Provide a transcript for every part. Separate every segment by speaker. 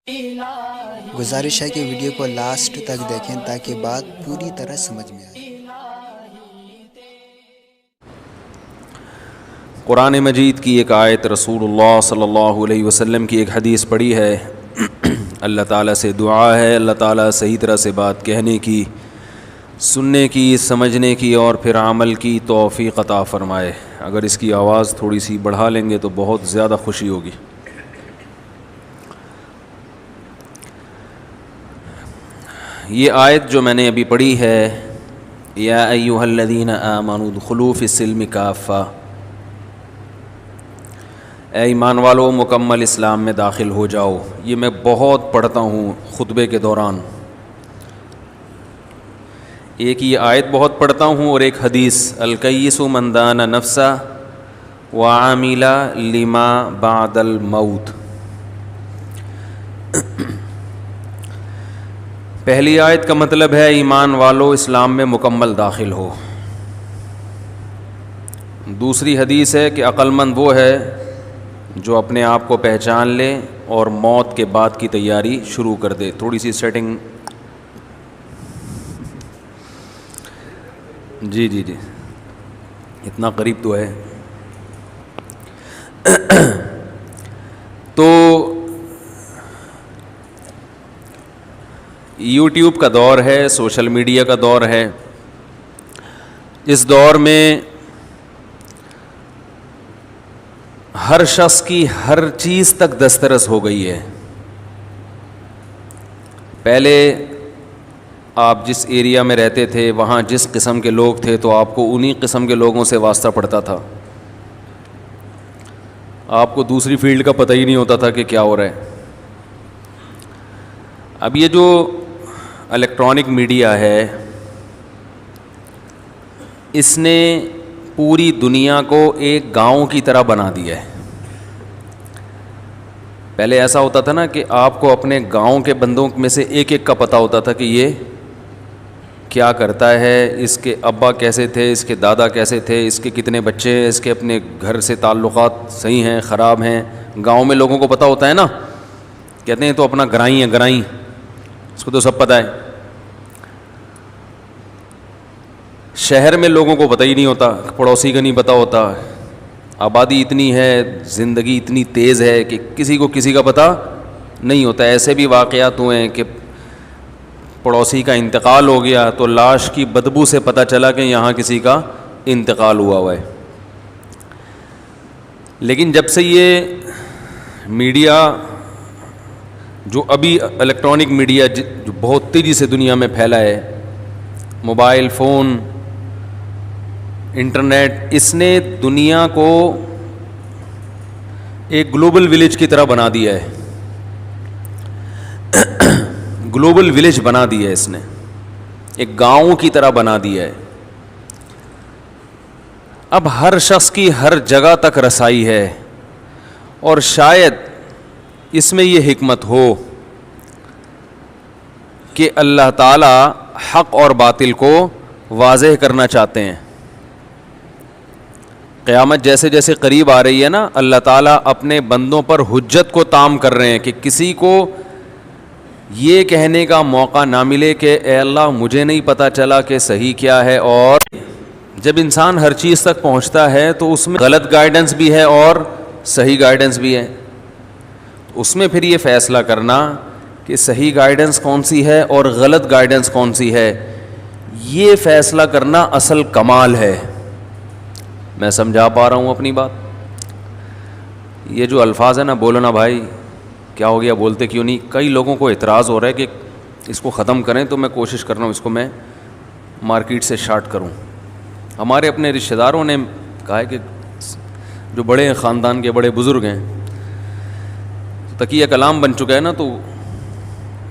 Speaker 1: گزارش ہے کہ ویڈیو کو لاسٹ تک دیکھیں تاکہ بات پوری طرح سمجھ میں آئے۔
Speaker 2: قرآن مجید کی ایک آیت، رسول اللہ صلی اللہ علیہ وسلم کی ایک حدیث پڑھی ہے۔ اللہ تعالیٰ سے دعا ہے اللہ تعالیٰ صحیح طرح سے بات کہنے کی، سننے کی، سمجھنے کی اور پھر عمل کی توفیق عطا فرمائے۔ اگر اس کی آواز تھوڑی سی بڑھا لیں گے تو بہت زیادہ خوشی ہوگی۔ یہ آیت جو میں نے ابھی پڑھی ہے، یا ایھا الذین آمنوا ادخلوا فی السلم کافہ، اے ایمان والو مکمل اسلام میں داخل ہو جاؤ، یہ میں بہت پڑھتا ہوں خطبے کے دوران۔ ایک یہ آیت بہت پڑھتا ہوں اور ایک حدیث، الکیس من دان نفسہ وعمل لما بعد الموت۔ پہلی آیت کا مطلب ہے ایمان والو اسلام میں مکمل داخل ہو۔ دوسری حدیث ہے کہ عقل مند وہ ہے جو اپنے آپ کو پہچان لے اور موت کے بعد کی تیاری شروع کر دے۔ تھوڑی سی سیٹنگ، جی اتنا قریب تو ہے۔ تو یوٹیوب کا دور ہے، سوشل میڈیا کا دور ہے۔ اس دور میں ہر شخص کی ہر چیز تک دسترس ہو گئی ہے۔ پہلے آپ جس ایریا میں رہتے تھے وہاں جس قسم کے لوگ تھے تو آپ کو انہی قسم کے لوگوں سے واسطہ پڑتا تھا، آپ کو دوسری فیلڈ کا پتہ ہی نہیں ہوتا تھا کہ کیا ہو رہا ہے۔ اب یہ جو الیکٹرانک میڈیا ہے، اس نے پوری دنیا کو ایک گاؤں کی طرح بنا دیا ہے۔ پہلے ایسا ہوتا تھا نا کہ آپ کو اپنے گاؤں کے بندوں میں سے ایک ایک کا پتہ ہوتا تھا کہ یہ کیا کرتا ہے، اس کے ابا کیسے تھے، اس کے دادا کیسے تھے، اس کے کتنے بچے ہیں، اس کے اپنے گھر سے تعلقات صحیح ہیں خراب ہیں۔ گاؤں میں لوگوں کو پتہ ہوتا ہے نا، کہتے ہیں تو اپنا گرائی ہے، گرائی، اس کو تو سب پتہ ہے۔ شہر میں لوگوں کو پتہ ہی نہیں ہوتا، پڑوسی کا نہیں پتہ ہوتا۔ آبادی اتنی ہے، زندگی اتنی تیز ہے کہ کسی کو کسی کا پتہ نہیں ہوتا۔ ایسے بھی واقعات ہوئے ہیں کہ پڑوسی کا انتقال ہو گیا تو لاش کی بدبو سے پتہ چلا کہ یہاں کسی کا انتقال ہوا ہے۔ لیکن جب سے یہ میڈیا جو ابھی الیکٹرانک میڈیا جو بہت تیزی سے دنیا میں پھیلا ہے، موبائل فون، انٹرنیٹ، اس نے دنیا کو ایک گلوبل ولیج کی طرح بنا دیا ہے۔ گلوبل ولیج بنا دیا ہے، اس نے ایک گاؤں کی طرح بنا دیا ہے۔ اب ہر شخص کی ہر جگہ تک رسائی ہے، اور شاید اس میں یہ حکمت ہو کہ اللہ تعالی حق اور باطل کو واضح کرنا چاہتے ہیں۔ قیامت جیسے جیسے قریب آ رہی ہے نا، اللہ تعالیٰ اپنے بندوں پر حجت کو تام کر رہے ہیں کہ کسی کو یہ کہنے کا موقع نہ ملے کہ اے اللہ مجھے نہیں پتہ چلا کہ صحیح کیا ہے۔ اور جب انسان ہر چیز تک پہنچتا ہے تو اس میں غلط گائیڈنس بھی ہے اور صحیح گائیڈنس بھی ہے۔ اس میں پھر یہ فیصلہ کرنا کہ صحیح گائیڈنس کون سی ہے اور غلط گائیڈنس کون سی ہے، یہ فیصلہ کرنا اصل کمال ہے۔ میں سمجھا پا رہا ہوں اپنی بات؟ یہ جو الفاظ ہیں نا، بولو نا بھائی کیا ہو گیا، بولتے کیوں نہیں؟ کئی لوگوں کو اعتراض ہو رہا ہے کہ اس کو ختم کریں، تو میں کوشش کر رہا ہوں اس کو میں مارکیٹ سے شارٹ کروں۔ ہمارے اپنے رشتہ داروں نے کہا ہے کہ جو بڑے خاندان کے بڑے بزرگ ہیں، تقیہ کلام بن چکا ہے نا، تو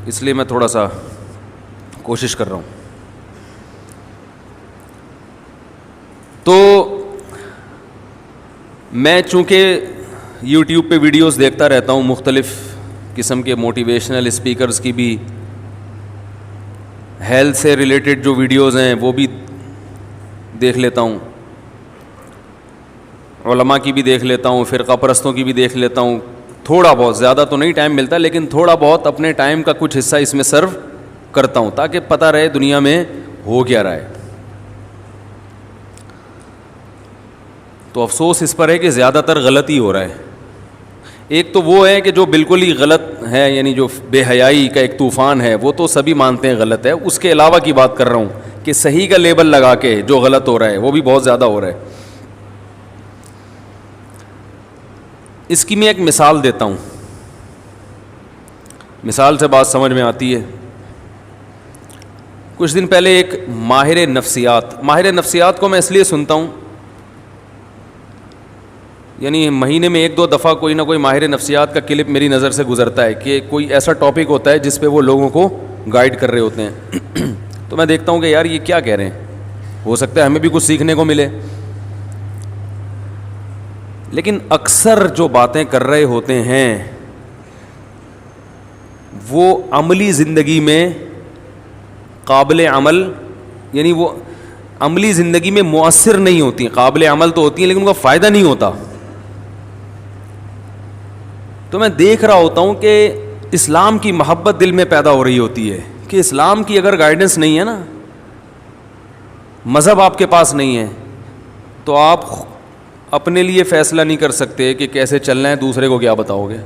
Speaker 2: اس لیے میں تھوڑا سا کوشش کر رہا ہوں۔ تو میں چونکہ یوٹیوب پہ ویڈیوز دیکھتا رہتا ہوں، مختلف قسم کے موٹیویشنل اسپیکرز کی بھی، ہیلتھ سے ریلیٹڈ جو ویڈیوز ہیں وہ بھی دیکھ لیتا ہوں، علماء کی بھی دیکھ لیتا ہوں، فرقہ پرستوں کی بھی دیکھ لیتا ہوں، تھوڑا بہت, زیادہ تو نہیں ٹائم ملتا, لیکن تھوڑا بہت اپنے ٹائم کا کچھ حصہ اس میں سرو کرتا ہوں تاکہ پتہ رہے دنیا میں ہو کیا رہا ہے. تو افسوس اس پر ہے کہ زیادہ تر غلط ہی ہو رہا ہے. ایک تو وہ ہے کہ جو بالکل ہی غلط ہے, یعنی جو بے حیائی کا ایک طوفان ہے, وہ تو سبھی مانتے ہیں غلط ہے. اس کے علاوہ کی بات کر رہا ہوں کہ صحیح کا لیبل لگا کے جو غلط ہو رہا ہے وہ بھی بہت زیادہ ہو رہا ہے. اس کی میں ایک مثال دیتا ہوں, مثال سے بات سمجھ میں آتی ہے. کچھ دن پہلے ایک ماہر نفسیات کو میں اس لیے سنتا ہوں, یعنی مہینے میں 1-2 دفعہ کوئی نہ کوئی ماہر نفسیات کا کلپ میری نظر سے گزرتا ہے کہ کوئی ایسا ٹاپک ہوتا ہے جس پہ وہ لوگوں کو گائیڈ کر رہے ہوتے ہیں. تو میں دیکھتا ہوں کہ یار یہ کیا کہہ رہے ہیں, ہو سکتا ہے ہمیں بھی کچھ سیکھنے کو ملے. لیکن اکثر جو باتیں کر رہے ہوتے ہیں وہ عملی زندگی میں قابل عمل, یعنی وہ عملی زندگی میں مؤثر نہیں ہوتی. قابل عمل تو ہوتی ہیں لیکن ان کا فائدہ نہیں ہوتا. تو میں دیکھ رہا ہوتا ہوں کہ اسلام کی محبت دل میں پیدا ہو رہی ہوتی ہے کہ اسلام کی اگر گائیڈنس نہیں ہے نا, مذہب آپ کے پاس نہیں ہے, تو آپ اپنے لیے فیصلہ نہیں کر سکتے کہ کیسے چلنا ہے, دوسرے کو کیا بتاؤ گے.